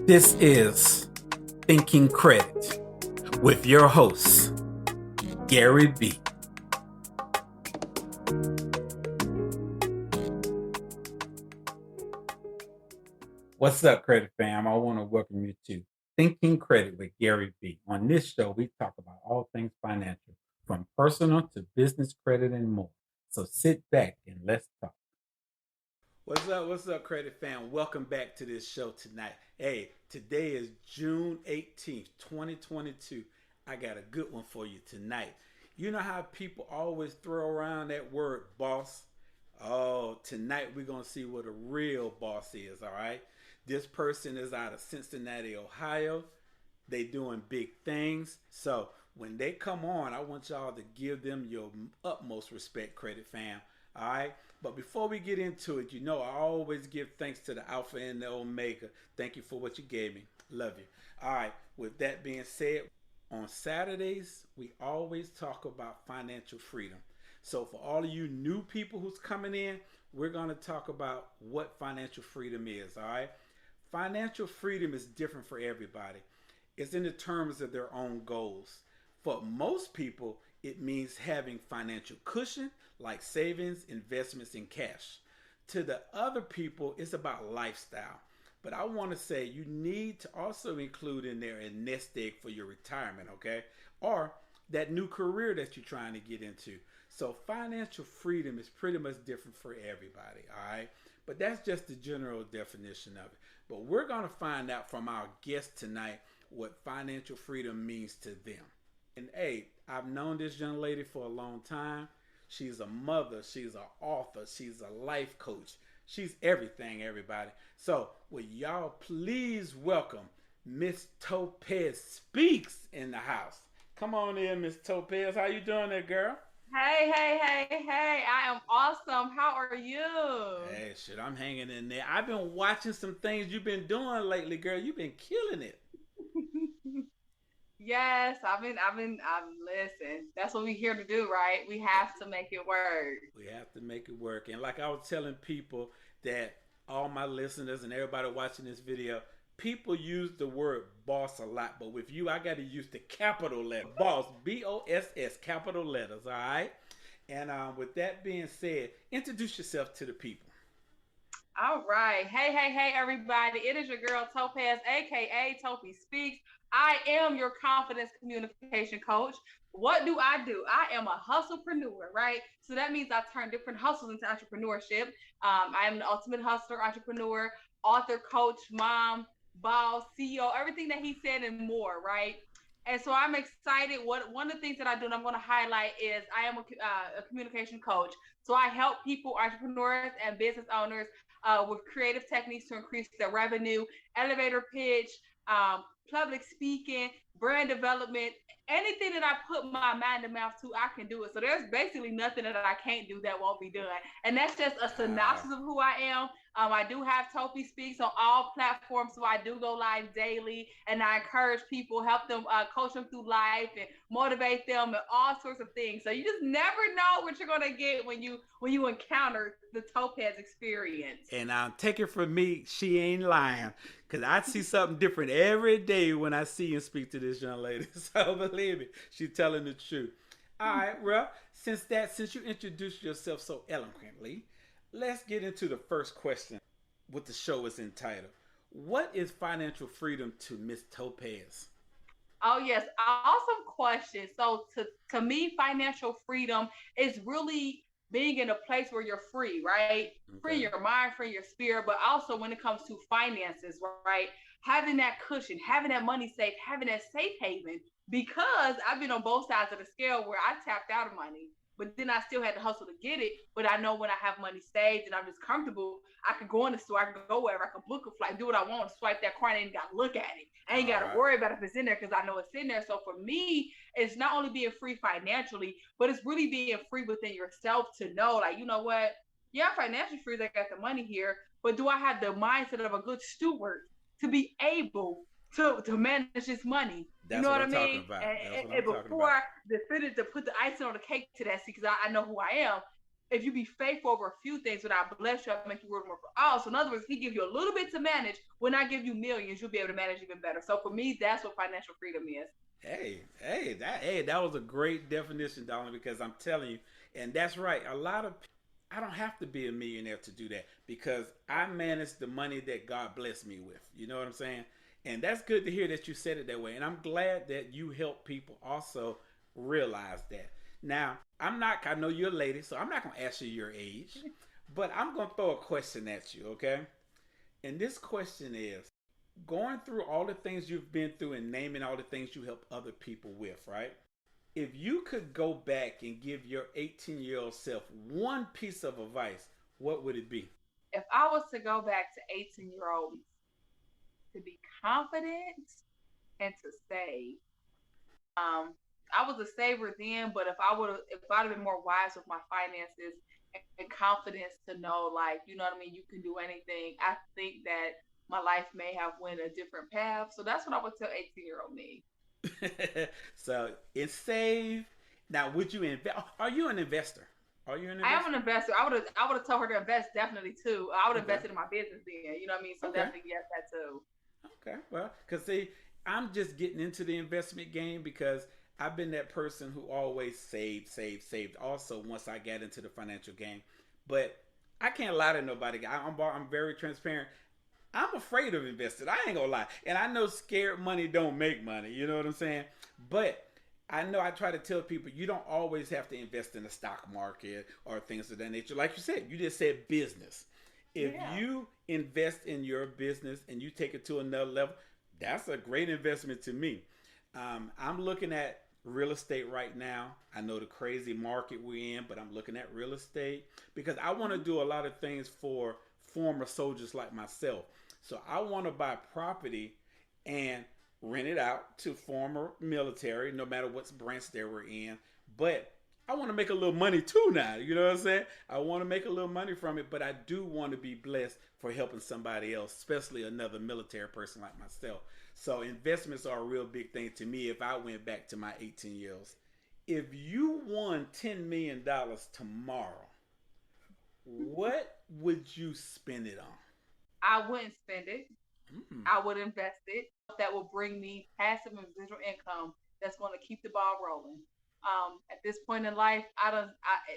This is Thinking Credit with your host, Gary B. What's up, Credit Fam? I want to welcome you to Thinking Credit with Gary B. On this show, we talk about all things financial, from personal to business credit and more. So sit back and let's talk. What's up, Credit Fam? Welcome back to this show tonight. Hey, today is June 18th, 2022. I got a good one for you tonight. You know how people always throw around that word boss? Oh, tonight we're going to see what a real boss is, all right? This person is out of Cincinnati, Ohio. They doing big things. So when they come on, I want y'all to give them your utmost respect, Credit Fam. All right. But before we get into it, you know I always give thanks to the Alpha and the Omega. Thank you for what you gave me. Love you. All right. With that being said, on Saturdays, we always talk about financial freedom. So for all of you new people who's coming in, we're going to talk about what financial freedom is. All right. Financial freedom is different for everybody. It's in the terms of their own goals. For most people, it means having financial cushion like savings, investments, and cash. To the other people, it's about lifestyle. But I want to say you need to also include in there a nest egg for your retirement, okay? Or that new career that you're trying to get into. So financial freedom is pretty much different for everybody, all right? But that's just the general definition of it. But we're going to find out from our guest tonight what financial freedom means to them. And hey, I've known this young lady for a long time. She's a mother, she's an author, she's a life coach. She's everything, everybody. So, will y'all please welcome Miss TopiSpeaks in the house. Come on in, Miss Topaz. How you doing there, girl? Hey, I am awesome. How are you? Hey, shit, I'm hanging in there. I've been watching some things you've been doing lately, girl. You've been killing it. Yes, listen. That's what we're here to do, right? We have to make it work. We have to make it work. And like I was telling people that all my listeners and everybody watching this video, people use the word boss a lot, but with you, I got to use the capital letter. Boss, BOSS, capital letters, all right? And with that being said, introduce yourself to the people. All right. Hey, everybody. It is your girl Topaz, aka TopiSpeaks. I am your confidence communication coach. What do? I am a hustlepreneur, right? So that means I turn different hustles into entrepreneurship. I am the ultimate hustler, entrepreneur, author, coach, mom, boss, CEO, everything that he said and more, right? And so I'm excited. One of the things that I do, and I'm going to highlight, is I am a communication coach. So I help people, entrepreneurs and business owners, with creative techniques to increase their revenue, elevator pitch, public speaking, brand development, anything that I put my mind and mouth to, I can do it. So there's basically nothing that I can't do that won't be done. And that's just a synopsis of who I am. I do have TopiSpeaks on all platforms, so I do go live daily, and I encourage people, help them, coach them through life, and motivate them, and all sorts of things. So you just never know what you're gonna get when you encounter the Topaz experience. And take it from me, she ain't lying. Because I see something different every day when I see and speak to this young lady. So believe me, she's telling the truth. All right, well, since you introduced yourself so eloquently, let's get into the first question. What the show is entitled. What is financial freedom to Miss Topaz? Oh yes, awesome question. So to me, financial freedom is really being in a place where you're free, right? Free Okay. your mind, free your spirit, but also when it comes to finances, right? Having that cushion, having that money safe, having that safe haven. Because I've been on both sides of the scale where I tapped out of money, but then I still had to hustle to get it. But I know when I have money saved and I'm just comfortable, I could go in the store, I could go wherever, I could book a flight, do what I want, swipe that card, I ain't got to look at it. I ain't All got to right. worry about if it's in there because I know it's in there. So for me, it's not only being free financially, but it's really being free within yourself to know, like, you know what? Yeah, I'm financially free. I got the money here, but do I have the mindset of a good steward to be able to manage this money? You That's know what what I I'm talking mean? about. And, That's and, what I'm and talking before about. to put the icing on the cake to that, see, because I know who I am. if you be faithful over a few things, when I bless you, I'll make you rule more for all. So in other words, he gives you a little bit to manage. When I give you millions, you'll be able to manage even better. So for me, that's what financial freedom is. That was a great definition, Darling, because I'm telling you, and that's right. A lot of I don't have to be a millionaire to do that because I manage the money that God blessed me with. You know what I'm saying? And that's good to hear that you said it that way. And I'm glad that you help people also realize that. Now, I know you're a lady, so I'm not going to ask you your age, but I'm going to throw a question at you, okay? And this question is going through all the things you've been through and naming all the things you help other people with, right? If you could go back and give your 18-year-old self one piece of advice, what would it be? If I was to go back to 18-year-old, to be confident and to save. I was a saver then, but if I'd have been more wise with my finances and confidence to know, like, you know what I mean, you can do anything. I think that my life may have went a different path. So that's what I would tell 18-year-old me. So it's save. Now, would you invest? Are you an investor? Are you an I am investor? an investor. I would have told her to invest definitely too. I would have Okay. invested in my business then. You know what I mean? So Okay. definitely yes, that too. Okay. Well, because see, I'm just getting into the investment game because I've been that person who always saved. Also, once I got into the financial game, but I can't lie to nobody. I'm very transparent. I'm afraid of investing. I ain't gonna lie, and I know scared money don't make money. You know what I'm saying? But I know I try to tell people you don't always have to invest in the stock market or things of that nature. Like you said, you just said business. If Yeah. you invest in your business and you take it to another level, that's a great investment to me. I'm looking at real estate right now. I know the crazy market we're in, but I'm looking at real estate because I want to Mm-hmm. do a lot of things for former soldiers like myself. So I want to buy property and rent it out to former military, no matter what branch they were in. But I want to make a little money too now. You know what I'm saying? I want to make a little money from it, but I do want to be blessed for helping somebody else, especially another military person like myself. So investments are a real big thing to me if I went back to my 18 years. If you won $10 million tomorrow, what would you spend it on? I wouldn't spend it. Mm. I would invest it. That will bring me passive and residual income that's going to keep the ball rolling. At this point in life,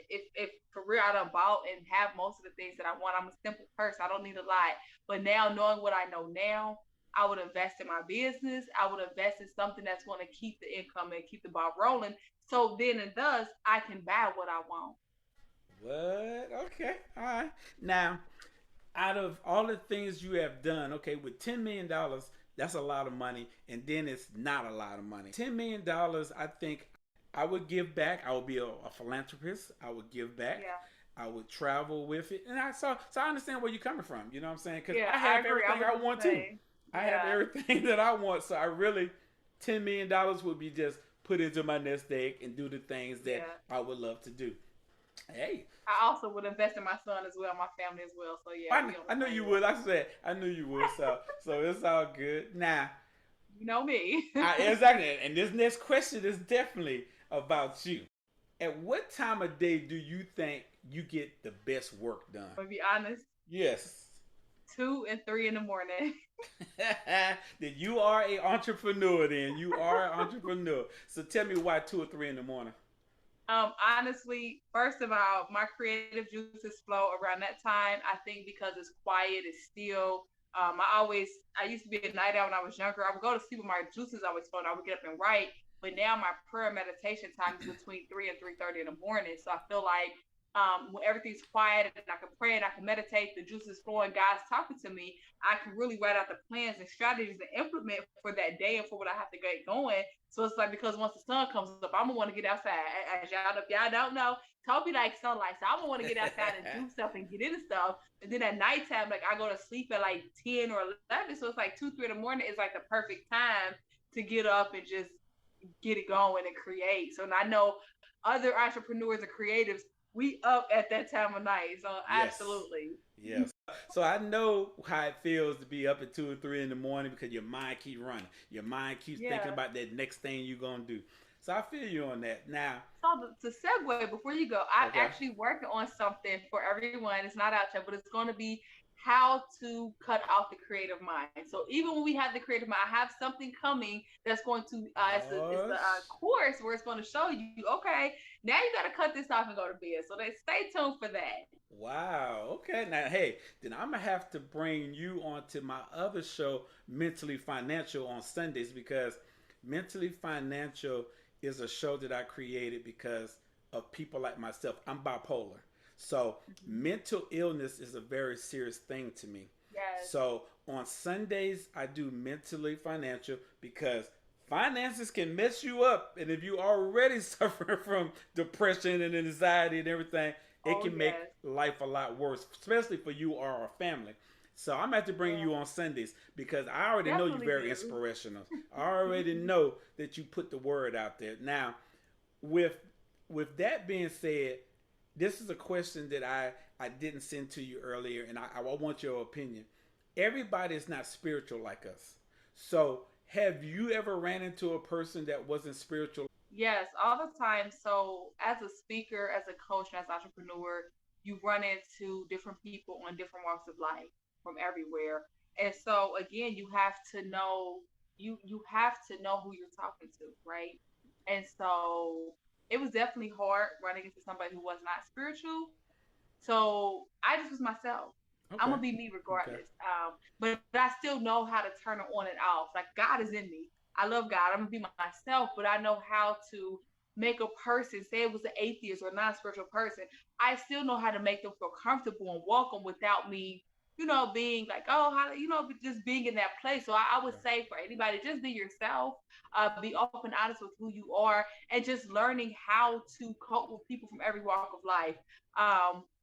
if for real, I done bought and have most of the things that I want. I'm a simple person. I don't need a lot. But now, knowing what I know now, I would invest in my business. I would invest in something that's going to keep the income and keep the ball rolling. So then and thus, I can buy what I want. What? Okay. All right. Now, out of all the things you have done, okay, with $10 million, that's a lot of money, and then it's not a lot of money. $10 million, I think I would give back. I would be a philanthropist. I would give back. Yeah. I would travel with it, and so I understand where you're coming from. You know what I'm saying? Because Yeah, I I have agree. I everything would I do the want too. same. I have Yeah. everything that I want. So I really, $10 million would be just put into my nest egg and do the things that Yeah. I would love to do. Hey, I also would invest in my son as well, my family as well. So yeah, we on I the know same you would. level. Like I said, I knew you would. So it's all good. Now, You know me. exactly. And this next question is definitely about you. At what time of day do you think you get the best work done? To be honest, Yes. 2 and 3 in the morning. That you are a entrepreneur. Then you are an entrepreneur. So tell me why 2 or 3 in the morning. Honestly, first of all, my creative juices flow around that time. I think because it's quiet, it's still. I used to be a night owl when I was younger. I would go to sleep with my juices always flowing. I would get up and write. But now my prayer meditation time is between 3 and 3:30 in the morning. So I feel like when everything's quiet and I can pray and I can meditate, the juices flowing, God's talking to me. I can really write out the plans and strategies and implement for that day and for what I have to get going. So it's like because once the sun comes up, I'm gonna want to get outside. As y'all, if y'all don't know, Toby likes sunlight, so I'm gonna want to get outside and do stuff and get into stuff. And then at nighttime, like I go to sleep at like 10 or 11, so it's like 2, 3 in the morning is like the perfect time to get up and just get it going and create. So and I know other entrepreneurs and creatives, we up at that time of night. So Yes. absolutely, Yes. So I know how it feels to be up at 2 or 3 in the morning because your mind keeps running. Your mind keeps thinking yeah. about that next thing you're gonna do. So I feel you on that. Now, So to segue before you go, I'm okay. actually working on something for everyone. It's not out yet, but it's going to be how to cut out the creative mind. So even when we have the creative mind, I have something coming that's going to it's a Oh, course where it's going to show you, okay, now you got to cut this off and go to bed. So they stay tuned for that. wow. Okay. Now, hey, then I'm gonna have to bring you onto my other show, Mentally Financial, on Sundays because Mentally Financial is a show that I created because of people like myself. I'm bipolar, so Mm-hmm. mental illness is a very serious thing to me. Yes. So on Sundays, I do Mentally Financial because finances can mess you up, and if you already suffering from depression and anxiety and everything, it Oh can make yes. life a lot worse, especially for you or our family. So I'm going to bring Yeah. you on Sundays because I already know you're Definitely very do. inspirational. I already know that you put the word out there. Now, with with that being said, this is a question that I didn't send to you earlier, and I want your opinion. Everybody is not spiritual like us. So, have you ever ran into a person that wasn't spiritual? Yes, all the time. So, as a speaker, as a coach, and as an entrepreneur, you run into different people on different walks of life from everywhere. And so, again, you have to know who you're talking to, right? And so, it was definitely hard running into somebody who was not spiritual. So I just was myself. I'm Okay. gonna be me Okay. regardless. But I still know how to turn it on and off. Like God is in me. I love God. I'm gonna be myself, but I know how to make a person, say it was an atheist or a non-spiritual person, I still know how to make them feel comfortable and welcome without me, being like, oh, how, just being in that place. So I would say for anybody, just be yourself, be open, honest with who you are, and just learning how to cope with people from every walk of life.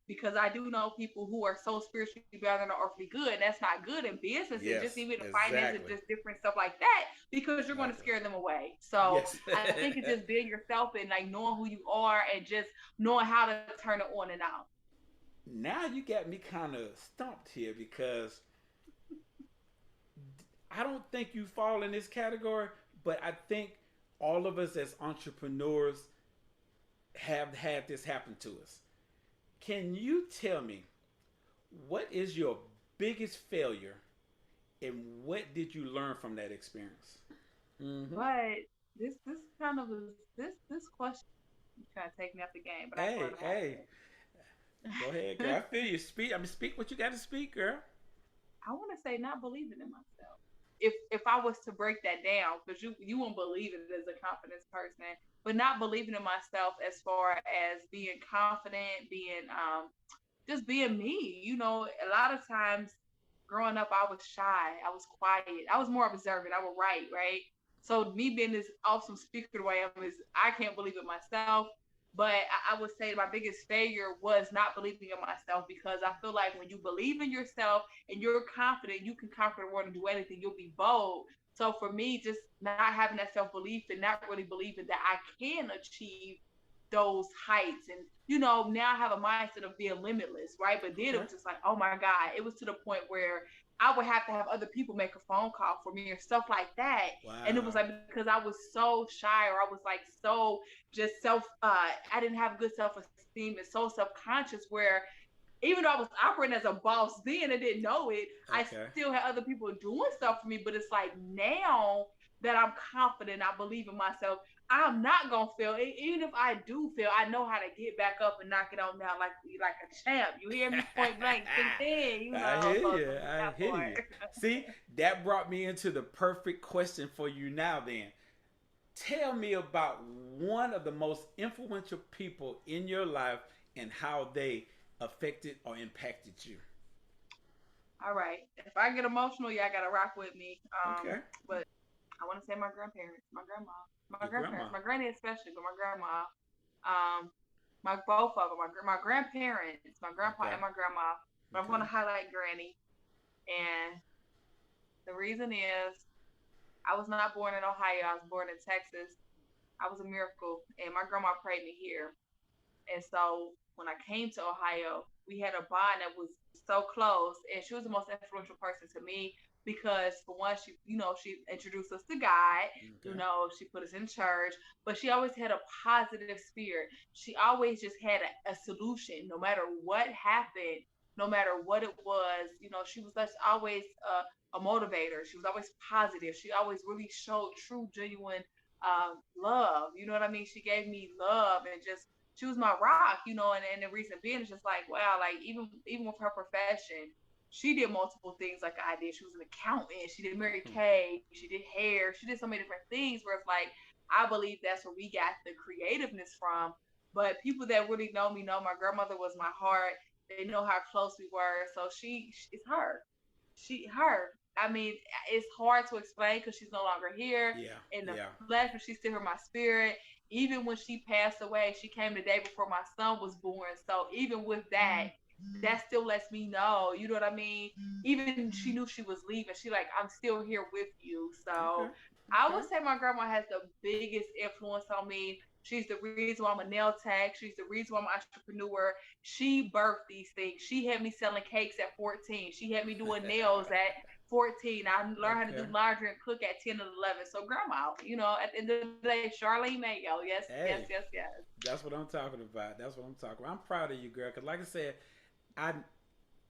Because I do know people who are so spiritually better than earthly good, and that's not good in business and just Yes. even in finance and Exactly. just different stuff like that because you're going to Exactly. scare them away. So Yes. I think it's just being yourself and like knowing who you are and just knowing how to turn it on and out. Now you got me kind of stumped here because I don't think you fall in this category, but I think all of us as entrepreneurs have had this happen to us. Can you tell me what is your biggest failure and what did you learn from that experience? Mm-hmm. But this kind of is this question trying to take me off the game, but I go Hey, ahead hey, go ahead, girl. I feel you. Speak. I mean, speak what you got to speak, girl. I want to say not believing in myself. If I was to break that down, because you won't believe it as a confidence person, but not believing in myself as far as being confident, being just being me. A lot of times growing up, I was shy, I was quiet, I was more observant. I would write, right? So me being this awesome speaker the way I am is I can't believe it myself. But I would say my biggest failure was not believing in myself because I feel like when you believe in yourself and you're confident, you can conquer the world and do anything. You'll be bold. So for me, just not having that self belief and not really believing that I can achieve those heights and now I have a mindset of being limitless, right? But then it Okay. was just like, oh my God, it was to the point where I would have to have other people make a phone call for me or stuff like that. And it was Wow. like because I was so shy or I was like so just I didn't have good self-esteem and so self-conscious where even though I was operating as a boss then and didn't know it, I Okay. still had other people doing stuff for me. But it's like now that I'm confident, I believe in myself, I'm not gonna fail. Even if I do fail, I know how to get back up and knock it on down like a champ. You hear me? Point blank, 10, I hear So you. I that hear you. part. See, that brought me into the perfect question for you now. Then, tell me about one of the most influential people in your life and how they affected or impacted you. All right. If I get emotional, y'all gotta rock with me. Okay. But I want to say my grandparents, my Your grandparents, grandma. my granny especially, but my grandma. Um, my both of them, my grandparents, my grandpa Okay. and my grandma. But I'm Okay. gonna highlight granny, and the reason is I was not born in Ohio. I was born in Texas. I was a miracle, and my grandma prayed me here. And so when I came to Ohio, we had a bond that was so close, and she was the most influential person to me. because for one, she introduced us to God. Okay. She put us in church, but she always had a positive spirit. She always just had a solution, no matter what happened, no matter what it was. She was just always a motivator. She was always positive. She always really showed true, genuine love. You know what I mean? She gave me love and just she was my rock. And the reason being is just like, wow, like even with her profession, she did multiple things like I did. She was an accountant. She did Mary Kay. She did hair. She did so many different things where it's like, I believe that's where we got the creativeness from. But people that really know me know my grandmother was my heart. They know how close we were. So it's her. Her. I mean, it's hard to explain because she's no longer here Yeah. in the Yeah. flesh, but she's still in my spirit. Even when she passed away, she came the day before my son was born. So even with that still lets me know, you know what I mean? Even she knew she was leaving. She like, I'm still here with you. Okay. So I Okay. would say my grandma has the biggest influence on me. She's the reason why I'm a nail tech. She's the reason why I'm an entrepreneur. She birthed these things. She had me selling cakes at 14. She had me doing nails at 14. I learned how to do Okay. laundry and cook at 10 and 11. So grandma, at the end of the day, Charlene Mayo. Yes, yes, Hey, yes, yes. that's what I'm talking about. That's what I'm talking about. I'm proud of you, girl. Cause like I said, I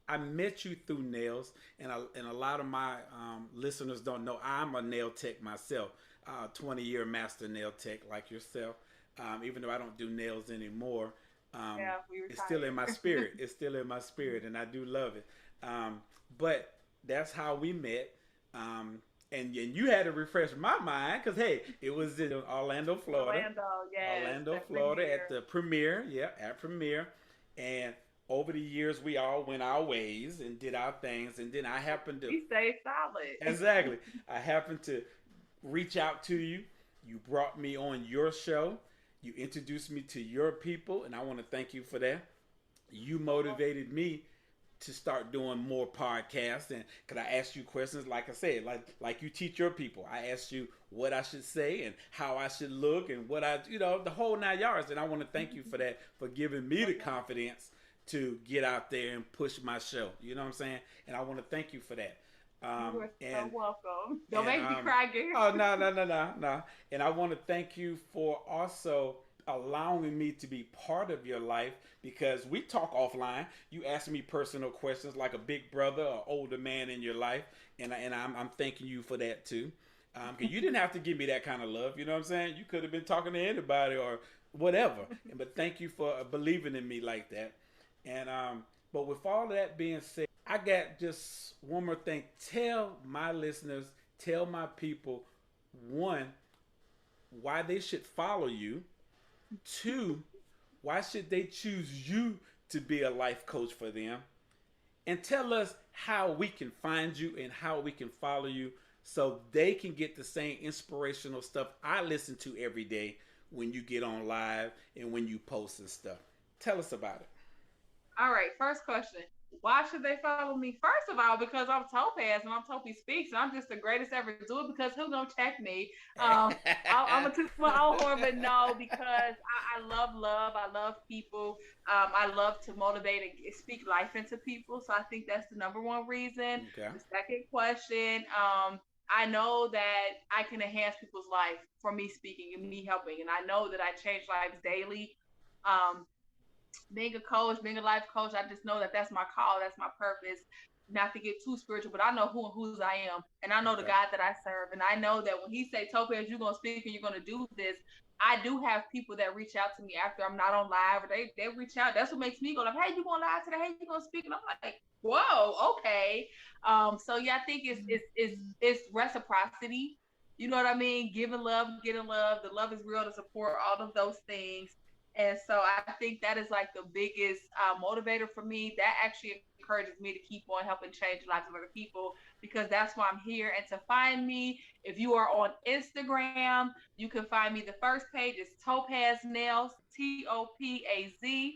I met you through nails, and a lot of my listeners don't know I'm a nail tech myself, 20-year master nail tech like yourself. Even though I don't do nails anymore, um, Yeah, we it's still in my retired. spirit. It's still in my spirit, and I do love it. But that's how we met. And you had to refresh my mind because hey, it was in Orlando, Florida. Orlando, yes, Orlando, that Florida, at premiere. the premiere. Yeah, at premiere. And over the years, we all went our ways and did our things. And then I happened to We stayed solid. exactly, I happened to reach out to you. You brought me on your show. You introduced me to your people, and I want to thank you for that. You motivated me to start doing more podcasts, and could I ask you questions? Like I said, like you teach your people. I asked you what I should say and how I should look and what the whole 9 yards. And I want to thank you for that, for giving me the confidence to get out there and push my show. You know what I'm saying? And I want to thank you for that. You are so And welcome. Don't and make me cry, girl. oh no. And I want to thank you for also allowing me to be part of your life because we talk offline. You ask me personal questions like a big brother or older man in your life, and I'm thanking you for that too. Because you didn't have to give me that kind of love. You know what I'm saying? You could have been talking to anybody or whatever. But thank you for believing in me like that. And but with all of that being said, I got just one more thing. Tell my listeners, tell my people, one, why they should follow you. Two, why should they choose you to be a life coach for them? And tell us how we can find you and how we can follow you so they can get the same inspirational stuff I listen to every day when you get on live and when you post and stuff. Tell us about All right, first question. Why should they follow me? First of all, because I'm Topaz and I'm TopiSpeaks and I'm just the greatest ever to do it because who gonna check me? I'm it. gonna toot my own horn, but no, because I love love. I love people. I love to motivate and speak life into people. So I think that's the number one reason. Okay. The second question, I know that I can enhance people's life for me speaking and me helping, and I know that I change lives daily. Um, Being a coach, being a life coach, I just know that that's my call, that's my purpose. Not to get too spiritual, but I know who and whose I am, and I know the Okay. God that I serve, and I know that when He say Topaz, you're gonna speak and you're gonna do this. I do have people that reach out to me after I'm not on live, or they reach out. That's what makes me go like, "Hey, you going live today? Hey, you gonna speak?" And I'm like, "Whoa, okay." So yeah, I think it's reciprocity. You know what I mean? Giving love, getting love. The love is real to support all of those things. And so I think that is like the biggest motivator for me. That actually encourages me to keep on helping change the lives of other people because that's why I'm here. And to find me, if you are on Instagram, you can find me. The first page is Topaznailsz, Topaznailsz.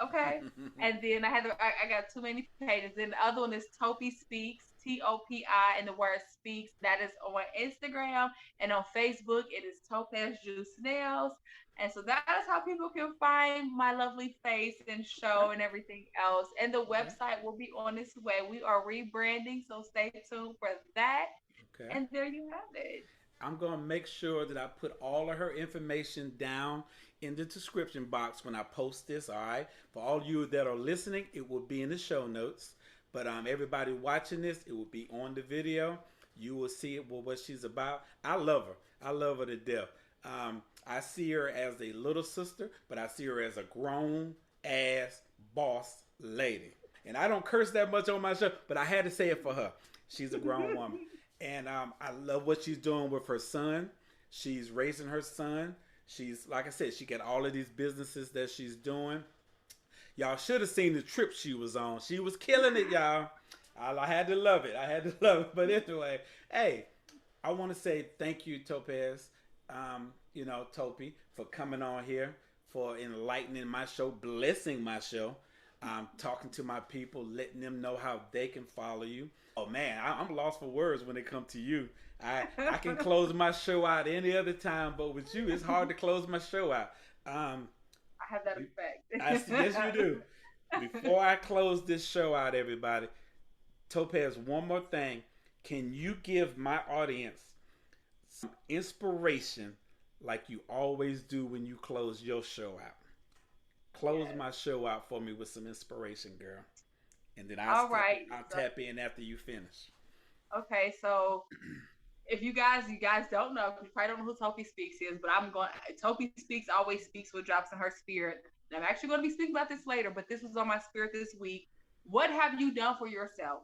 Okay. And then I got too many pages. Then the other one is Topi Speaks, Topi, and the word speaks. That is on Instagram and on Facebook. It is Topaz Juice Nails. And so that is how people can find my lovely face and show and everything else. And the website will be on its way. We are rebranding, so stay tuned for that. Okay. And there you have it. I'm going to make sure that I put all of her information down in the description box when I post this. All right. For all you that are listening, it will be in the show notes. But everybody watching this, it will be on the video. You will see it, what she's about. I love her. I love her to death. I see her as a little sister, but I see her as a grown ass boss lady. And I don't curse that much on my show, but I had to say it for her. She's a grown woman. And I love what she's doing with her son. She's raising her son. She's, like I said, she got all of these businesses that she's doing. Y'all should have seen the trip she was on. She was killing it, y'all. I had to love it. I had to love it. But anyway, hey, I want to say thank you, Topaz, Topi, for coming on here, for enlightening my show, blessing my show, talking to my people, letting them know how they can follow you. Oh, man, I'm lost for words when it comes to you. I can close my show out any other time, but with you, it's hard to close my show out. I have that effect. Yes, you do. Before I close this show out, everybody, Topaz, one more thing. Can you give my audience some inspiration like you always do when you close your show out? Close my show out for me with some inspiration, girl. And then I'll tap in after you finish. Okay, so if you guys don't know, you probably don't know who TopiSpeaks is, but TopiSpeaks always speaks what drops in her spirit. And I'm actually going to be speaking about this later, but this was on my spirit this week. What have you done for yourself?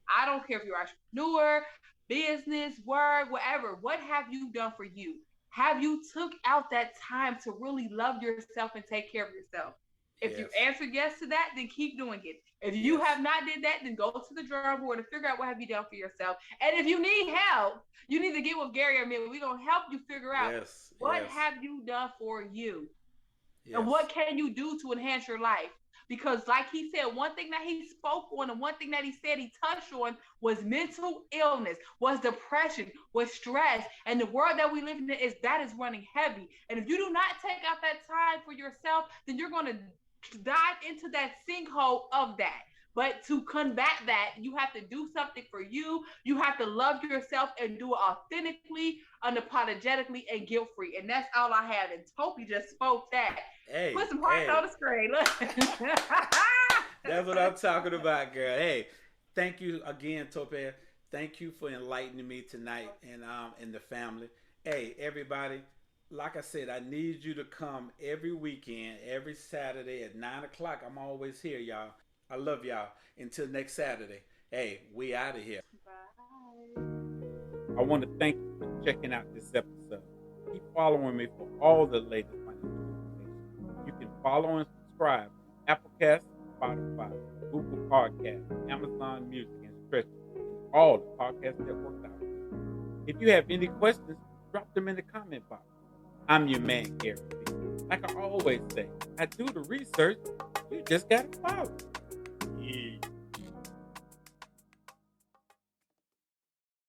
I don't care if you're an entrepreneur, business, work, whatever. What have you done for you? Have you took out that time to really love yourself and take care of yourself? If you answered yes to that, then keep doing it. If you have not did that, then go to the drawing board and figure out what have you done for yourself. And if you need help, you need to get with Gary or me. We're going to help you figure out what have you done for you? And what can you do to enhance your life? Because like he said, one thing that he spoke on and one thing that he said he touched on was mental illness, was depression, was stress. And the world that we live in is running heavy. And if you do not take out that time for yourself, then you're going to dive into that sinkhole of that. But to combat that, you have to do something for you. You have to love yourself and do it authentically, unapologetically, and guilt-free. And that's all I have. And Topi just spoke that. Hey, put some hearts on the screen. Look. That's what I'm talking about, girl. Hey, thank you again, Topaz. Thank you for enlightening me tonight and the family. Hey, everybody. Like I said, I need you to come every weekend, every Saturday at 9 o'clock. I'm always here, y'all. I love y'all. Until next Saturday. Hey, we out of here. Bye. I want to thank you for checking out this episode. Keep following me for all the latest financial information. You can follow and subscribe to Applecast, Spotify, Google Podcasts, Amazon Music, and Stretch, and all the podcast networks out there. If you have any questions, drop them in the comment box. I'm your man, Gary B. Like I always say, I do the research. You just got to follow.